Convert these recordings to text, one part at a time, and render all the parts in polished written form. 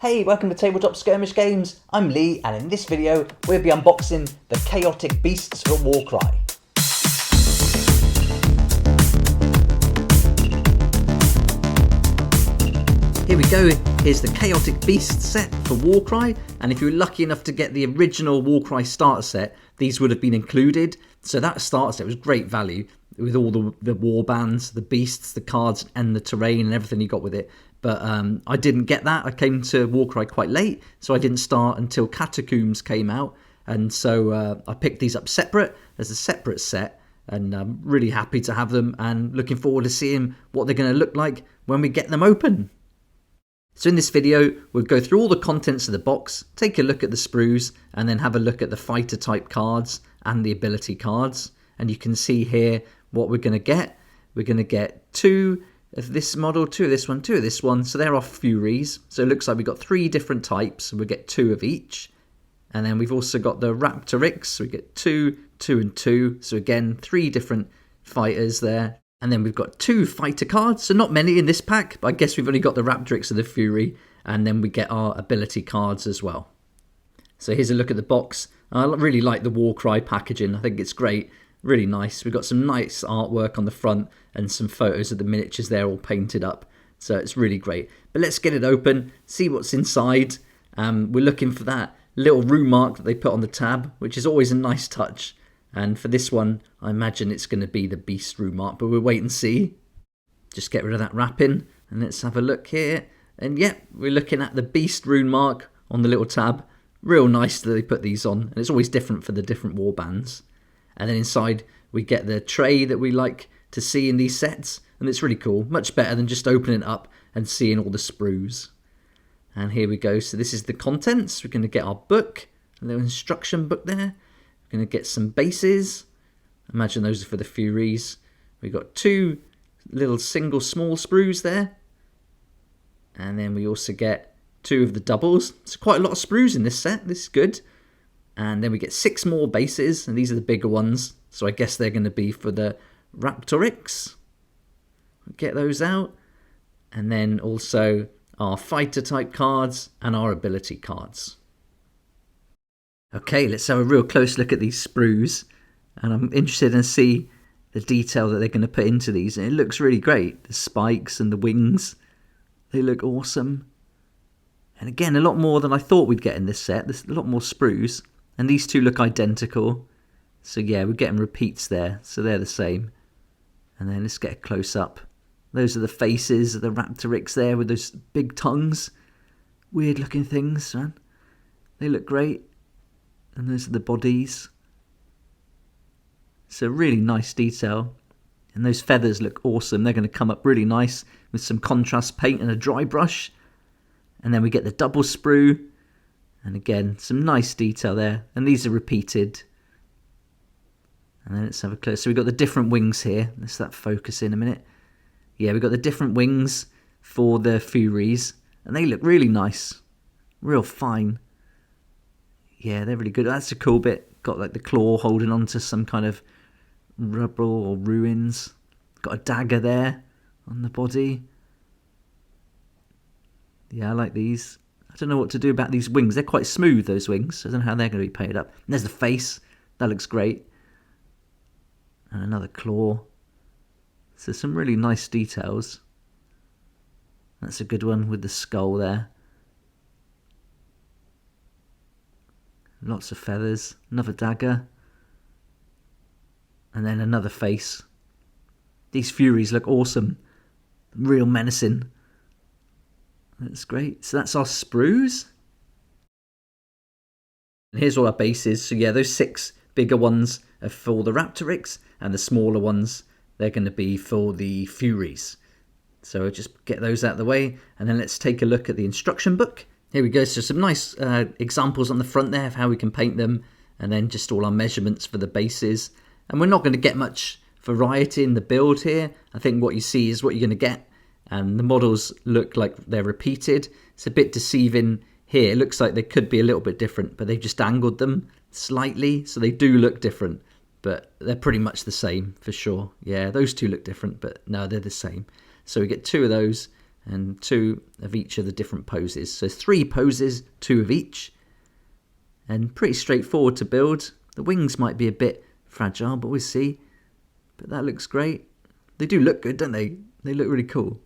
Hey, welcome to Tabletop Skirmish Games. I'm Lee, and in this video we'll be unboxing the Chaotic Beasts for Warcry. Here we go, here's the Chaotic Beast set for Warcry, and if you were lucky enough to get the original Warcry starter set, these would have been included. So that starter set was great value with all the war bands, the beasts, the cards and the terrain and everything you got with it. But I didn't get that. I came to Warcry quite late, so I didn't start until Catacombs came out, and so I picked these up separate as a separate set, and I'm really happy to have them and looking forward to seeing what they're going to look like when we get them open. So in this video, we'll go through all the contents of the box, take a look at the sprues, and then have a look at the fighter type cards and the ability cards. And you can see here what we're going to get. We're going to get 2 of this model, 2 of this one, 2 of this one. So they're our Furies. So it looks like we've got 3 different types. We'll get 2 of each. And then we've also got the Raptoryx. So we get 2, 2 and 2. So again, 3 different fighters there. And then we've got 2 fighter cards, so not many in this pack, but I guess we've only got the Raptoryx and the Fury, and then we get our ability cards as well. So here's a look at the box. I really like the Warcry packaging, I think it's great, really nice. We've got some nice artwork on the front and some photos of the miniatures there all painted up, so it's really great. But let's get it open, see what's inside. We're looking for that little rune mark that they put on the tab, which is always a nice touch. And for this one, I imagine it's going to be the Beast rune mark, but we'll wait and see. Just get rid of that wrapping, and let's have a look here. And yep, we're looking at the Beast rune mark on the little tab. Real nice that they put these on, and it's always different for the different war bands. And then inside, we get the tray that we like to see in these sets, and it's really cool. Much better than just opening it up and seeing all the sprues. And here we go. So this is the contents. We're going to get our book, a little instruction book there. We're going to get some bases. Imagine those are for the Furies. We've got 2 little single small sprues there. And then we also get 2 of the doubles. So quite a lot of sprues in this set. This is good. And then we get 6 more bases. And these are the bigger ones. So I guess they're going to be for the Raptoryx. Get those out. And then also our fighter type cards and our ability cards. Okay, let's have a real close look at these sprues, and I'm interested to see the detail that they're going to put into these, and it looks really great. The spikes and the wings, they look awesome. And again, a lot more than I thought we'd get in this set. There's a lot more sprues, and these 2 look identical. So yeah, we're getting repeats there, so they're the same. And then let's get a close up. Those are the faces of the Raptoryx there with those big tongues. Weird looking things, man. They look great. And those are the bodies. So really nice detail. And those feathers look awesome. They're going to come up really nice with some contrast paint and a dry brush. And then we get the double sprue. And again, some nice detail there. And these are repeated. And then let's have a close. So we've got the different wings here. Let's that focus in a minute. Yeah, we've got the different wings for the Furies. And they look really nice. Real fine. Yeah, they're really good. That's a cool bit. Got like the claw holding on to some kind of rubble or ruins. Got a dagger there on the body. Yeah, I like these. I don't know what to do about these wings. They're quite smooth, those wings. I don't know how they're going to be painted up. And there's the face. That looks great. And another claw. So some really nice details. That's a good one with the skull there. Lots of feathers, another dagger, and then another face. These Furies look awesome, real menacing. That's great. So that's our sprues. And here's all our bases. So yeah, those 6 bigger ones are for the Raptoryx, and the smaller ones, they're going to be for the Furies. So just get those out of the way, and then let's take a look at the instruction book. Here we go, so some nice examples on the front there of how we can paint them, and then just all our measurements for the bases. And we're not going to get much variety in the build here. I think what you see is what you're going to get, and the models look like they're repeated. It's a bit deceiving here. It looks like they could be a little bit different, but they've just angled them slightly, so they do look different, but they're pretty much the same for sure. Yeah, those 2 look different, but no, they're the same. So we get 2 of those, and 2 of each of the different poses. So 3 poses, 2 of each, and pretty straightforward to build. The wings might be a bit fragile, but we'll see. But that looks great. They do look good, don't they? They look really cool.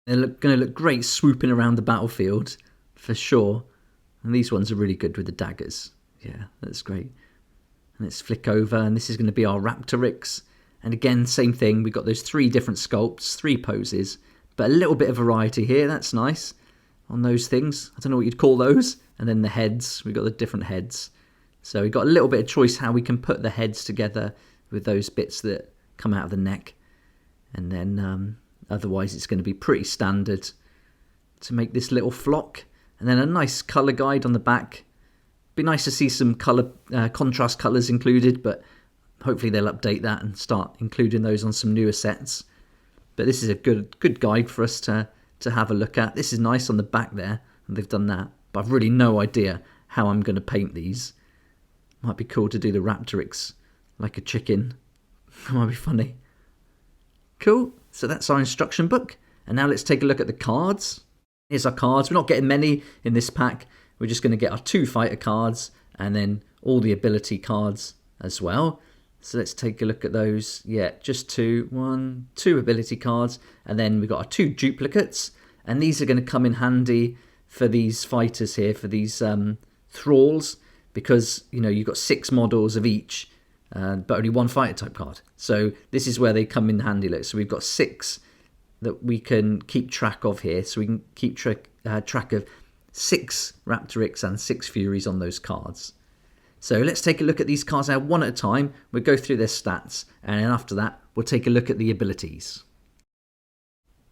They're going to look great swooping around the battlefield, for sure. And these ones are really good with the daggers. Yeah, that's great. And let's flick over, and this is going to be our Raptoryx. And again, same thing. We've got those 3 different sculpts, 3 poses, but a little bit of variety here. That's nice on those things. I don't know what you'd call those. And then the heads. We've got the different heads. So we've got a little bit of choice how we can put the heads together with those bits that come out of the neck. And then otherwise it's going to be pretty standard to make this little flock. And then a nice colour guide on the back. Be nice to see some colour contrast colours included, but hopefully they'll update that and start including those on some newer sets. But this is a good guide for us to have a look at. This is nice on the back there, and they've done that. But I've really no idea how I'm going to paint these. Might be cool to do the Raptoryx like a chicken. That might be funny. Cool. So that's our instruction book. And now let's take a look at the cards. Here's our cards. We're not getting many in this pack. We're just going to get our 2 fighter cards and then all the ability cards as well. So let's take a look at those. Yeah, just 2 ability cards. And then we've got our 2 duplicates. And these are going to come in handy for these fighters here, for these thralls, because, you know, you've got 6 models of each, but only 1 fighter type card. So this is where they come in handy. Look, so we've got 6 that we can keep track of here. So we can keep track of 6 Raptoryx and 6 Furies on those cards. So let's take a look at these cards now one at a time. We'll go through their stats, and then after that, we'll take a look at the abilities.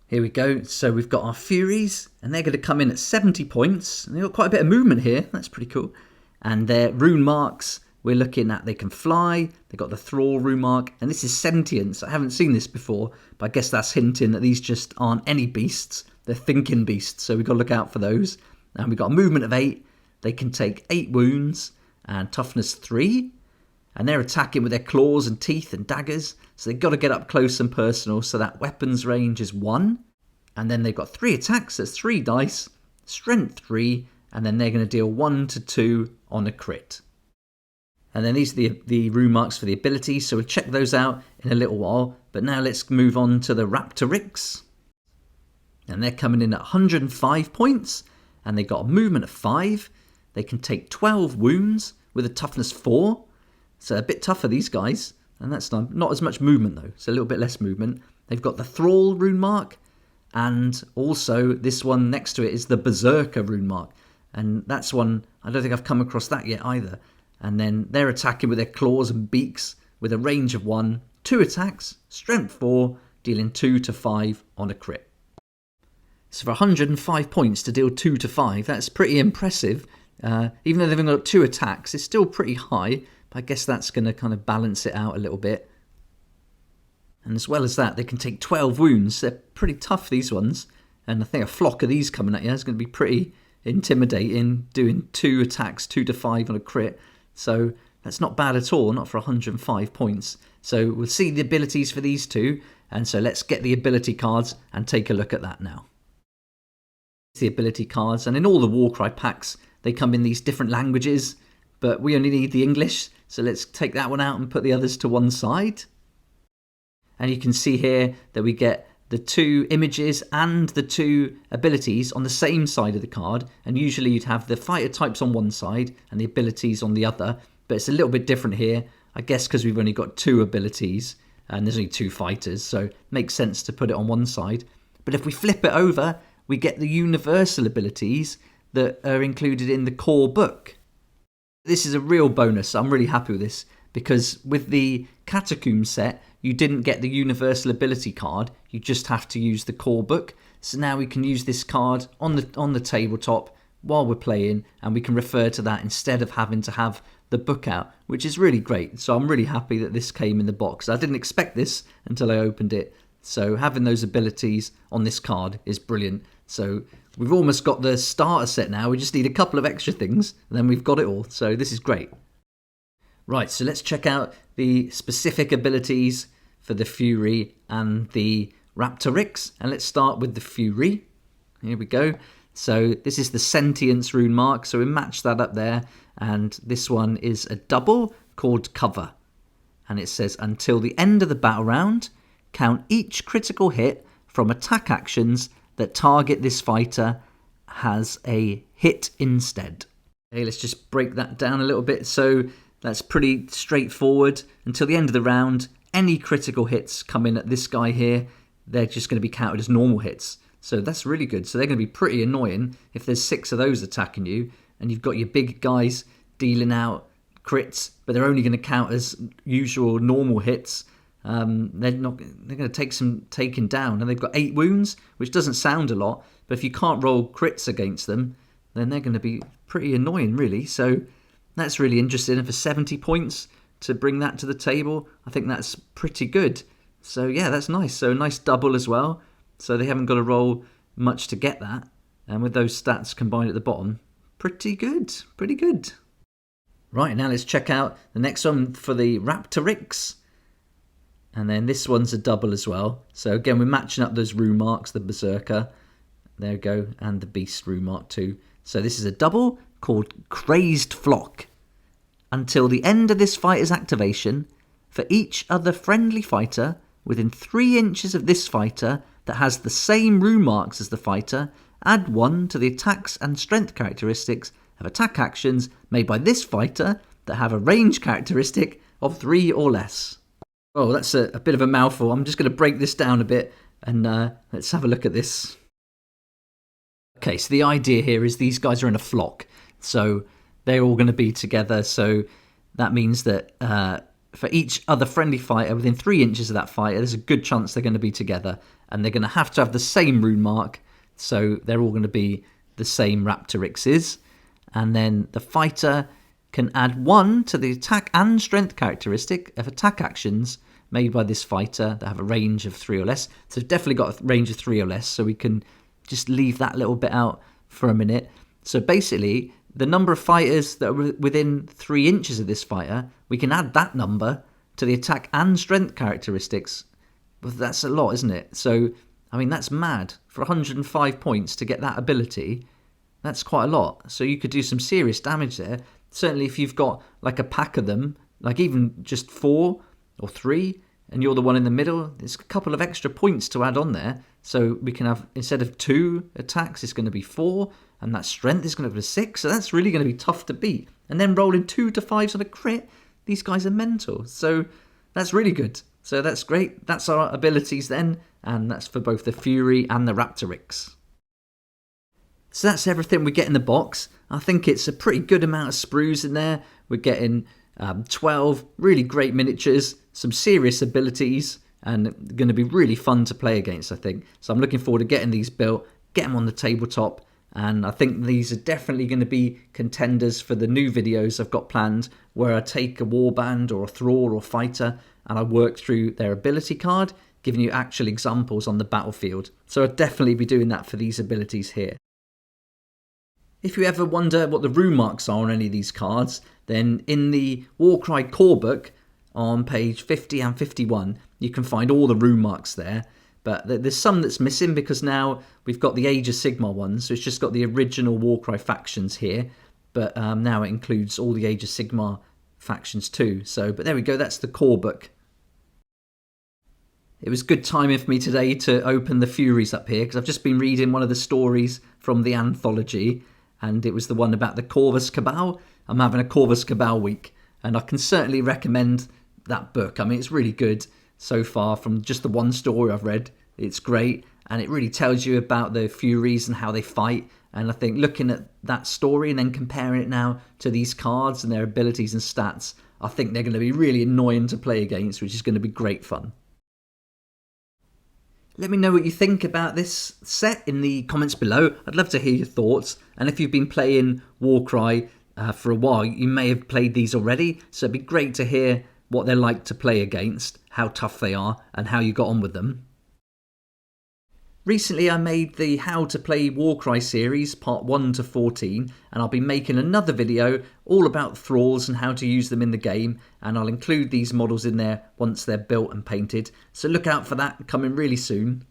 Here we go. So we've got our Furies, and they're going to come in at 70 points. And they've got quite a bit of movement here. That's pretty cool. And their rune marks, we're looking at they can fly. They've got the Thrall rune mark, and this is sentience. I haven't seen this before, but I guess that's hinting that these just aren't any beasts. They're thinking beasts, so we've got to look out for those. And we've got a movement of 8. They can take 8 wounds and toughness 3. And they're attacking with their claws and teeth and daggers. So they've got to get up close and personal. So that weapons range is 1. And then they've got 3 attacks. There's 3 dice. Strength 3. And then they're going to deal 1 to 2 on a crit. And then these are the rune marks for the abilities. So we'll check those out in a little while. But now let's move on to the Raptoryx. And they're coming in at 105 points. And they've got a movement of 5. They can take 12 wounds with a toughness 4. So a bit tougher, these guys. And that's not as much movement, though. It's a little bit less movement. They've got the Thrall rune mark. And also this one next to it is the Berserker rune mark. And that's one, I don't think I've come across that yet either. And then they're attacking with their claws and beaks with a range of 1. 2 attacks, strength 4, dealing 2 to 5 on a crit. So for 105 points to deal 2 to 5, that's pretty impressive. Even though they've only got 2 attacks, it's still pretty high. But I guess that's going to kind of balance it out a little bit. And as well as that, they can take 12 wounds. They're pretty tough, these ones. And I think a flock of these coming at you is going to be pretty intimidating, doing 2 attacks, 2 to 5 on a crit. So that's not bad at all, not for 105 points. So we'll see the abilities for these 2. And so let's get the ability cards and take a look at that now. The ability cards, and in all the Warcry packs, they come in these different languages, but we only need the English. So let's take that one out and put the others to one side. And you can see here that we get the 2 images and the 2 abilities on the same side of the card. And usually you'd have the fighter types on one side and the abilities on the other. But it's a little bit different here, I guess because we've only got 2 abilities and there's only 2 fighters. So it makes sense to put it on one side. But if we flip it over, we get the universal abilities that are included in the core book. This is a real bonus. I'm really happy with this because with the Catacomb set, you didn't get the universal ability card. You just have to use the core book. So now we can use this card on the tabletop while we're playing, and we can refer to that instead of having to have the book out, which is really great. So I'm really happy that this came in the box. I didn't expect this until I opened it. So having those abilities on this card is brilliant. So we've almost got the starter set now. We just need a couple of extra things, and then we've got it all. So this is great. Right, so let's check out the specific abilities for the Fury and the Raptoryx, and let's start with the Fury. Here we go. So this is the Sentience rune mark, so we match that up there, and this one is a double called Cover. And it says, until the end of the battle round, count each critical hit from attack actions that target this fighter has a hit instead. Okay, let's just break that down a little bit. So that's pretty straightforward. Until the end of the round, any critical hits come in at this guy here, they're just going to be counted as normal hits. So that's really good. So they're going to be pretty annoying if there's 6 of those attacking you and you've got your big guys dealing out crits, but they're only going to count as usual normal hits. They're going to take some taking down, and they've got 8 wounds, which doesn't sound a lot, but if you can't roll crits against them, then they're going to be pretty annoying, really. So that's really interesting. And for 70 points to bring that to the table, I think that's pretty good. So yeah, that's nice. So a nice double as well. So they haven't got to roll much to get that. And with those stats combined at the bottom, pretty good. Pretty good. Right, now let's check out the next one for the Raptoryx. And then this one's a double as well. So again, we're matching up those rune marks, the Berserker. There we go. And the Beast rune mark too. So this is a double called Crazed Flock. Until the end of this fighter's activation, for each other friendly fighter within 3 inches of this fighter that has the same rune marks as the fighter, add 1 to the attacks and strength characteristics of attack actions made by this fighter that have a range characteristic of 3 or less. Oh, that's a bit of a mouthful. I'm just going to break this down a bit and let's have a look at this. Okay, so the idea here is these guys are in a flock. So they're all going to be together. So that means that for each other friendly fighter within 3 inches of that fighter, there's a good chance they're going to be together. And they're going to have the same rune mark. So they're all going to be the same Raptoryxes. And then the fighter can add 1 to the attack and strength characteristic of attack actions made by this fighter that have a range of 3 or less. So it's definitely got a range of 3 or less. So we can just leave that little bit out for a minute. So basically, the number of fighters that are within 3 inches of this fighter, we can add that number to the attack and strength characteristics. But that's a lot, isn't it? So, I mean, that's mad. For 105 points to get that ability, that's quite a lot. So you could do some serious damage there. Certainly if you've got like a pack of them, like even just 4 or 3, and you're the one in the middle, there's a couple of extra points to add on there. So we can have, instead of 2 attacks, it's going to be 4, and that strength is going to be 6. So that's really going to be tough to beat. And then rolling 2 to 5s on a crit, these guys are mental. So that's really good. So that's great. That's our abilities then, and that's for both the Fury and the Raptoryx. So that's everything we get in the box. I think it's a pretty good amount of sprues in there. We're getting 12 really great miniatures, some serious abilities, and going to be really fun to play against, I think. So I'm looking forward to getting these built, get them on the tabletop, and I think these are definitely going to be contenders for the new videos I've got planned, where I take a warband or a thrall or fighter and I work through their ability card, giving you actual examples on the battlefield. So I'll definitely be doing that for these abilities here. If you ever wonder what the rune marks are on any of these cards, then in the Warcry core book on page 50 and 51, you can find all the rune marks there. But there's some that's missing because now we've got the Age of Sigmar ones, so it's just got the original Warcry factions here. But now it includes all the Age of Sigmar factions too. But there we go, that's the core book. It was good timing for me today to open the Furies up here, because I've just been reading one of the stories from the anthology, and it was the one about the Corvus Cabal. I'm having a Corvus Cabal week, and I can certainly recommend that book. I mean, it's really good so far from just the one story I've read. It's great, and it really tells you about the Furies and how they fight. And I think looking at that story and then comparing it now to these cards and their abilities and stats, I think they're going to be really annoying to play against, which is going to be great fun. Let me know what you think about this set in the comments below. I'd love to hear your thoughts. And if you've been playing Warcry for a while, you may have played these already. So it'd be great to hear what they're like to play against, how tough they are, and how you got on with them. Recently I made the How to Play Warcry series, part 1 to 14, and I'll be making another video all about thralls and how to use them in the game, and I'll include these models in there once they're built and painted, so look out for that coming really soon.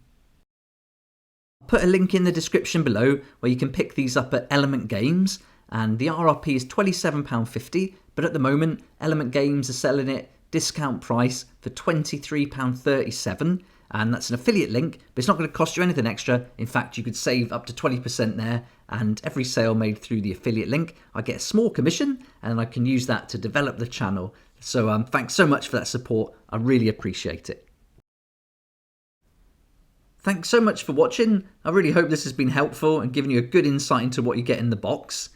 I'll put a link in the description below where you can pick these up at Element Games, and the RRP is £27.50, but at the moment Element Games are selling it discount price for £23.37. And that's an affiliate link, but it's not going to cost you anything extra. In fact, you could save up to 20% there, and every sale made through the affiliate link, I get a small commission, and I can use that to develop the channel. So thanks so much for that support. I really appreciate it. Thanks so much for watching. I really hope this has been helpful and given you a good insight into what you get in the box.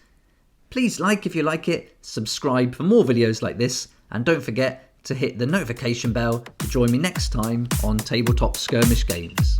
Please like if you like it, subscribe for more videos like this, and don't forget to hit the notification bell to join me next time on Tabletop Skirmish Games.